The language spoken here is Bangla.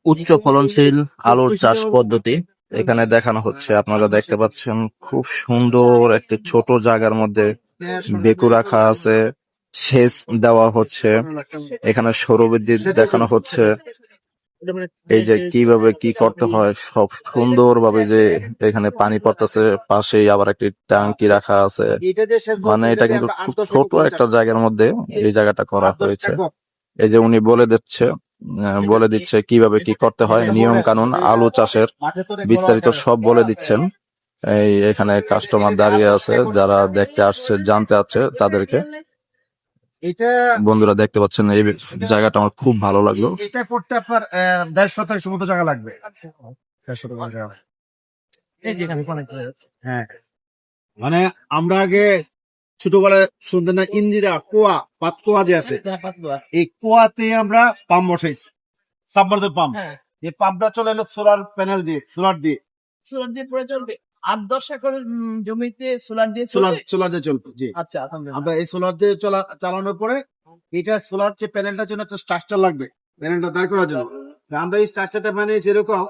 উচ্চ ফলনশীল আলুর চাষ পদ্ধতি এখানে দেখানো হচ্ছে। আপনারা দেখতে পাচ্ছেন খুব সুন্দর একটি ছোট জায়গার মধ্যে বেকু রাখা আছে, সেচ দেওয়া হচ্ছে। এখানে সৌরবিদ্যুৎ দেখানো হচ্ছে। এই যে কিভাবে কি করতে হয় সব সুন্দর ভাবে, যে এখানে পানি পড়তেছে, পাশেই আবার একটি ট্যাঙ্কি রাখা আছে। মানে এটা কিন্তু খুব ছোট একটা জায়গার মধ্যে এই জায়গাটা করা হয়েছে। এই যে উনি বলে দিচ্ছে কিভাবে কি করতে হয়, নিয়ম কানুন আলু চাষের বিস্তারিত সব বলে দিচ্ছেন। এই এখানে কাস্টমার দাঁড়িয়ে আছে, যারা দেখতে আসছে, জানতে আছে তাদেরকে। এটা বন্ধুরা দেখতে পাচ্ছেন এই জায়গাটা আমার খুব ভালো লাগলো। এটা করতে আপনার 1.5 শতাংশ মতো জায়গা লাগবে। 1.5 শতাংশ জায়গা। হ্যাঁ, মানে আমরা আগে ছোটবেলায় শুনতেন না, ইন্দিরা কুয়া, পাতকুয়া যে আছে, এই কুয়াতে আমরা পাম্প বসাইছি, সাবমার্সিবল পাম্প। এই পাম্পটা চলে এলো সোলার প্যানেল দিয়ে, সোলার দিয়ে পরে চলবে 8-10 একর জমিতে সোলার দিয়ে সোলার দিয়ে চলবে। জি, আচ্ছা, আমরা এই সোলার দিয়ে চালানোর পরে এটা সোলার যে প্যানেলটার জন্য একটা স্ট্রাকচার লাগবে, প্যানেলটা দাঁড় করার জন্য। আমরা এই স্ট্রাকচারটা বানিয়েছি এরকম